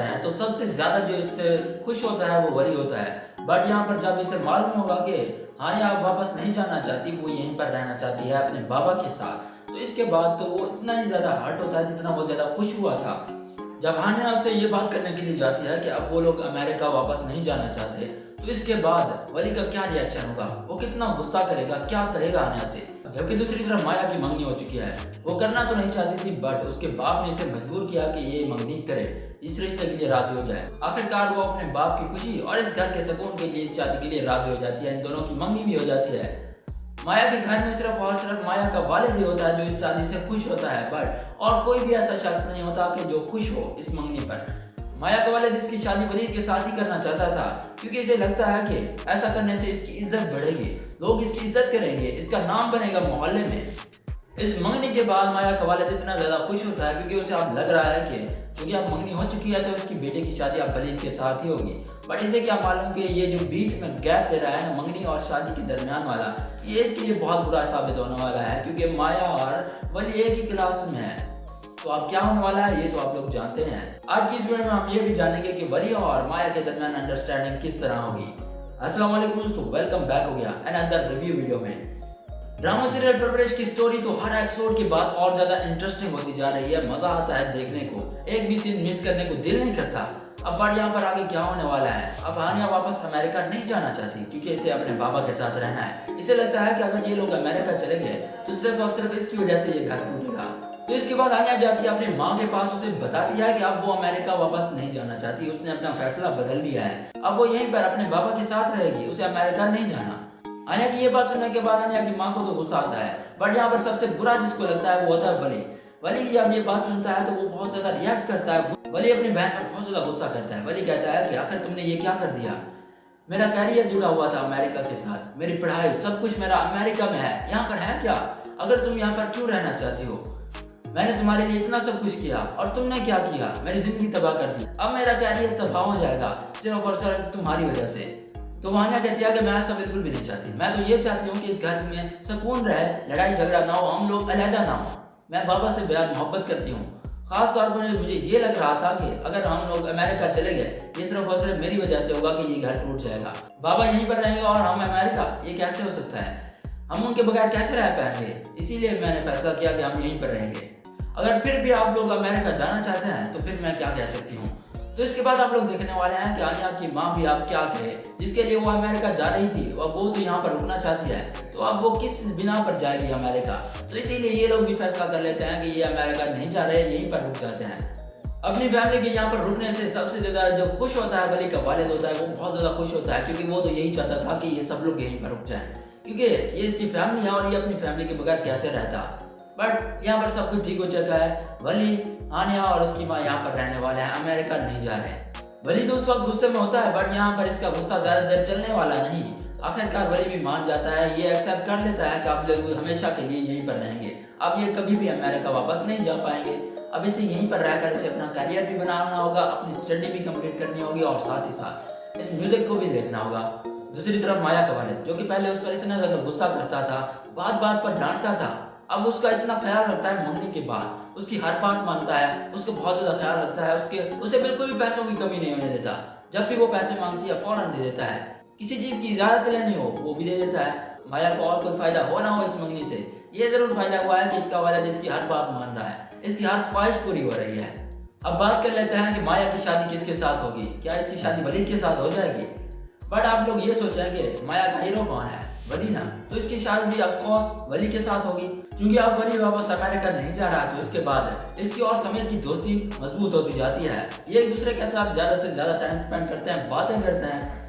हैं तो सबसे ज्यादा जो इससे खुश होता है वो वली होता है। बट यहाँ पर जब इसे मालूम होगा कि हानिया आप वापस नहीं जाना चाहती, वो यहीं पर रहना चाहती है अपने बाबा के साथ, तो इसके बाद तो वो इतना ही ज्यादा हर्ट होता है जितना वो ज्यादा खुश हुआ था। जब हानिया उससे ये बात करने के लिए जाती है कि अब वो लोग अमेरिका वापस नहीं जाना चाहते, तो इसके बाद वली का क्या रिएक्शन होगा, वो कितना गुस्सा करेगा, क्या कहेगा हानिया से। जबकि दूसरी तरफ माया की मंगनी हो चुकी है। वो करना तो नहीं चाहती थी बट उसके बाप ने इसे मजबूर किया कि ये मंगनी करे, इस रिश्ते के लिए राजी हो जाए। आखिरकार वो अपने बाप की खुशी और इस घर के सुकून के लिए इस शादी के लिए राजी हो जाती है। इन दोनों की मंगनी भी हो जाती है। माया के घर में सिर्फ और सिर्फ माया का वालिद ही होता है जो इस शादी से खुश होता है, बट और कोई भी ऐसा शख्स नहीं होता कि जो खुश हो इस मंगनी पर। माया का वालिद इसकी शादी वलीद के साथ ही करना चाहता था क्योंकि इसे लगता है कि ऐसा करने से इसकी इज्जत बढ़ेगी, लोग इसकी इज्जत करेंगे, इसका नाम बनेगा मोहल्ले में। इस मंगनी के बाद माया का वालिद इतना ज्यादा खुश होता है क्योंकि उसे अब लग रहा है कि क्योंकि अब मंगनी हो चुकी है तो इसकी बेटे की शादी अब वलीद के साथ ही होगी। बट इसे क्या मालूम कि ये जो बीच में गैप दे रहा है ना मंगनी और शादी के दरमियान वाला, ये इसके लिए बहुत बुरा साबित होने वाला है क्योंकि माया और वली एक ही क्लास में है। तो अब क्या होने वाला है ये तो आप लोग जानते हैं। आज की इस वीडियो में हम ये भी जानेंगे कि वली और माया के दरमियान अंडरस्टैंडिंग किस तरह होगी। अस्सलाम वालेकुम दोस्तों, वेलकम बैक हो गया अनदर रिव्यू वीडियो में। ड्रामा सीरियल परवरिश की स्टोरी तो हर एपिसोड के बाद और ज्यादा इंटरेस्टिंग होती जा रही है। मजा आता है देखने को, एक भी सीन मिस करने को दिल नहीं करता। अब बट यहाँ पर आगे क्या होने वाला है। अब हानिया वापस अमेरिका नहीं जाना चाहती क्योंकि इसे अपने बाबा के साथ रहना है। इसे लगता है कि अगर ये लोग अमेरिका चले गए तो सिर्फ और सिर्फ इसकी वजह से ये घर टूटेगा। तो इसके बाद हानिया जाती है अपनी माँ के पास, उसे बताती है कि अब वो अमेरिका वापस नहीं जाना चाहती, उसने अपना फैसला बदल लिया है। अब वो यहीं पर अपने बाबा के साथ रहेगी, उसे अमेरिका नहीं जाना। हानिया की ये बात सुनने के बाद हानिया की माँ को तो गुस्सा आता है, बट यहाँ पर सबसे बुरा जिसको लगता है वो होता है वली। वली जब ये बात सुनता है तो वो बहुत ज्यादा रिएक्ट करता है। वली अपनी बहन पर बहुत ज्यादा गुस्सा करता है। वली कहता है कि आखिर तुमने ये क्या कर दिया, मेरा कैरियर जुड़ा हुआ था अमेरिका के साथ, मेरी पढ़ाई सब कुछ मेरा अमेरिका में है, यहाँ पर है क्या? अगर तुम यहाँ पर क्यों रहना चाहती हो? मैंने तुम्हारे लिए इतना सब कुछ किया और तुमने क्या किया, मेरी जिंदगी तबाह कर दी। अब मेरा कैरियर तबाह हो जाएगा सिर्फ और सिर्फ तुम्हारी वजह से। तो हानिया कहती है कि मैं ऐसा बिल्कुल भी नहीं चाहती। मैं तो ये चाहती हूँ कि इस घर में सुकून रहे, लड़ाई झगड़ा ना हो, हम लोग अलहदा ना हो। मैं बाबा से बेहद मोहब्बत करती हूँ। खास तौर पर मुझे ये लग रहा था कि अगर हम लोग अमेरिका चले गए ये सिर्फ और सिर्फ मेरी वजह से होगा कि ये घर टूट जाएगा। बाबा यहीं पर रहेंगे और हम अमेरिका, ये कैसे हो सकता है? हम उनके बगैर कैसे रह पाएंगे? इसीलिए मैंने फैसला किया कि हम यहीं पर रहेंगे। अगर फिर भी आप लोग अमेरिका जाना चाहते हैं तो फिर मैं क्या कह सकती हूँ। तो इसके बाद आप लोग देखने वाले हैं कि हानिया की माँ भी आप क्या कहे, जिसके लिए वो अमेरिका जा रही थी और वो तो यहाँ पर रुकना चाहती है, तो अब वो किस बिना पर जाएगी अमेरिका। तो इसीलिए ये लोग भी फैसला कर लेते हैं कि ये अमेरिका नहीं जा रहे, यहीं पर रुक जाते हैं। अपनी फैमिली के यहाँ पर रुकने से सबसे ज्यादा जो खुश होता है वली का वालिद होता है, वो बहुत ज्यादा खुश होता है क्योंकि वो तो यही चाहता था कि ये सब लोग यहीं पर रुक जाएं, क्योंकि ये इसकी फैमिली है और ये अपनी फैमिली के बगैर कैसे रहता। बट यहाँ पर सब कुछ ठीक हो चुका है। वली, हानिया और उसकी माँ यहाँ पर रहने वाले हैं, अमेरिका नहीं जा रहे। वली तो उस वक्त गुस्से में होता है बट यहाँ पर इसका गुस्सा ज्यादा देर चलने वाला नहीं। आखिरकार वली भी मान जाता है, ये एक्सेप्ट कर लेता है कि आप लोग हमेशा के लिए यहीं पर रहेंगे। अब ये कभी भी अमेरिका वापस नहीं जा पाएंगे। अब इसे यहीं पर रहकर इसे अपना करियर भी बनाना होगा, अपनी स्टडी भी कंप्लीट करनी होगी और साथ ही साथ इस म्यूजिक को भी देखना होगा। दूसरी तरफ माया का वालिद, जो कि पहले उस पर इतना ज्यादा गुस्सा करता था, बात बात पर डांटता था, अब उसका इतना ख्याल रखता है मंगनी के बाद, उसकी हर बात मानता है, उसको बहुत ज्यादा ख्याल रखता है, उसे बिल्कुल भी पैसों की कमी नहीं होने देता। जब भी वो पैसे मांगती है फौरन दे देता है, किसी चीज की इजाजत लेनी हो वो भी दे देता है। माया को और कोई फायदा हो ना हो इस मंगनी से, ये जरूर फायदा हुआ है कि इसका वालिद इसकी हर बात मान रहा है, इसकी हर ख्वाहिश पूरी हो रही है। अब बात कर लेते हैं कि माया की शादी किसके साथ होगी, क्या इसकी शादी वलीद के साथ हो जाएगी? बट आप लोग ये सोचेंगे माया का हीरो कौन है, वली ना, तो इसकी शादी ऑफ कोर्स वली के साथ होगी क्योंकि अब वली वापस अमेरिका नहीं जा रहा। तो इसके बाद इसकी और समीर की दोस्ती मजबूत होती जाती है, ये एक दूसरे के साथ ज्यादा से ज्यादा टाइम स्पेंड करते हैं, बातें करते हैं।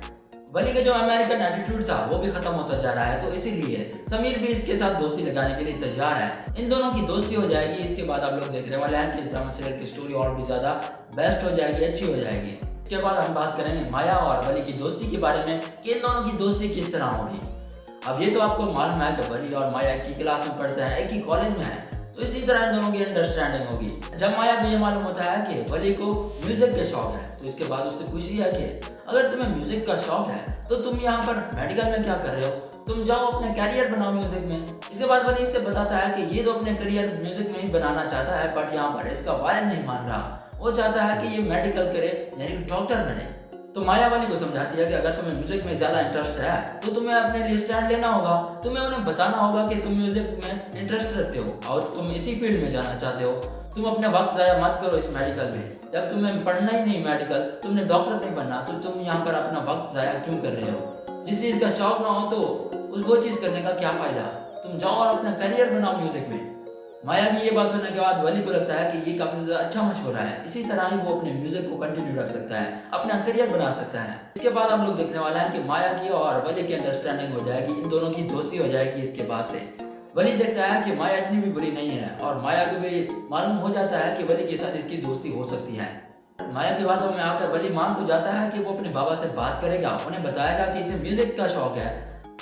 वली का जो अमेरिकन एटीट्यूड था वो भी खत्म होता जा रहा है, तो इसीलिए समीर भी इसके साथ दोस्ती लगाने के लिए तैयार है। इन दोनों की दोस्ती हो जाएगी। इसके बाद आप लोग देखने वाले हैं कि इस ड्रामा सीरियल की स्टोरी और भी ज्यादा बेस्ट हो जाएगी, अच्छी हो जाएगी। इसके बाद हम बात करेंगे माया और वली की दोस्ती के बारे में कि इन दोनों की दोस्ती किस तरह होगी। अब ये तो आपको मालूम है कि वली और माया एक ही क्लास में पढ़ते हैं, एक ही कॉलेज में है, तो इसी तरह इन दोनों की अंडरस्टैंडिंग होगी। जब माया को ये मालूम होता है कि वली को म्यूजिक का शौक है, तो इसके बाद उससे पूछती है कि अगर तुम्हें म्यूजिक का शौक है तो तुम यहाँ पर मेडिकल में क्या कर रहे हो, तुम जाओ अपने कैरियर बनाओ म्यूजिक में। इसके बाद वली इससे बताता है कि ये तो अपने करियर म्यूजिक में ही बनाना चाहता है बट यहाँ पर इसका वालिद नहीं मान रहा। वो चाहता है कि ये मेडिकल करे, यानी कि डॉक्टर बने। तो माया वली को समझाती है कि अगर तुम्हें म्यूजिक में ज्यादा इंटरेस्ट है तो तुम्हें अपने लिए स्टैंड लेना होगा, तुम्हें उन्हें बताना होगा कि तुम म्यूजिक में इंटरेस्ट रखते हो और तुम इसी फील्ड में जाना चाहते हो। तुम अपने वक्त जाया मत करो इस मेडिकल में, जब तुम्हें पढ़ना ही नहीं मेडिकल, तुमने डॉक्टर नहीं बनना, तो तुम यहाँ पर अपना वक्त जाया क्यों कर रहे हो? जिस चीज का शौक ना हो तो वो चीज करने का क्या फायदा? तुम जाओ और अपना करियर बनाओ म्यूजिक में। माया की ये बात सुनने के बाद वली को लगता है कि ये काफी ज्यादा अच्छा मशवरा है, इसी तरह ही वो अपने म्यूजिक को कंटिन्यू रख सकता है, अपना करियर बना सकता है। इसके बाद हम लोग देखने वाले हैं कि माया की और वली की अंडरस्टैंडिंग हो जाएगी, इन दोनों की दोस्ती हो जाएगी। इसके बाद से वली देखता है कि माया इतनी भी बुरी नहीं है और माया को भी मालूम हो जाता है कि वली के साथ इसकी दोस्ती हो सकती है। माया की बातों में आकर वली मान तो जाता है कि वो अपने बाबा से बात करेगा, उन्हें बताएगा कि इसे म्यूजिक का शौक है।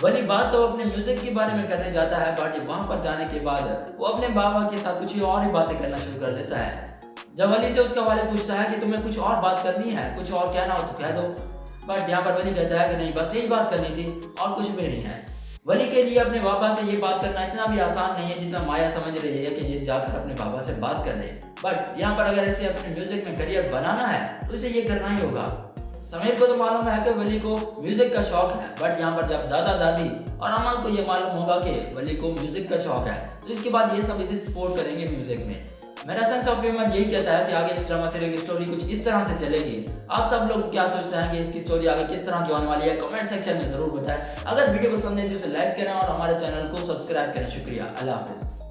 वली बात तो अपने म्यूजिक के बारे में करने जाता है, बट वहां पर जाने के बाद वो अपने बाबा के साथ कुछ और ही बातें करना शुरू कर देता है। जब वली से उसका वालिद पूछता है कि तुम्हें कुछ और बात करनी है, कुछ और कहना हो तो कह दो, बट यहाँ पर वली कहता है कि नहीं, बस यही बात करनी थी और कुछ भी नहीं है। वली के लिए अपने बाबा से ये बात करना इतना भी आसान नहीं है जितना माया समझ रही है कि ये जाकर अपने बाबा से बात कर रहे हैं। बट यहाँ पर अगर इसे अपने म्यूजिक में करियर बनाना है तो इसे ये करना ही होगा। समीर को तो मालूम है कि वली को म्यूजिक का शौक है, बट यहाँ पर जब दादा दादी और अमल को ये मालूम होगा कि वली को म्यूजिक का शौक है तो इसके बाद ये सब इसे सपोर्ट करेंगे म्यूजिक में। मेरा सेंस ऑफ ह्यूमर यही कहता है कि आगे इस ड्रामा सीरीज की स्टोरी कुछ इस तरह से चलेगी। आप सब लोग क्या सोचते हैं कि इसकी स्टोरी आगे किस तरह की होने वाली है? कमेंट सेक्शन में जरूर बताएं। अगर वीडियो पसंद है तो इसे लाइक करें और हमारे चैनल को सब्सक्राइब करें। शुक्रिया, अल्लाह हाफिज।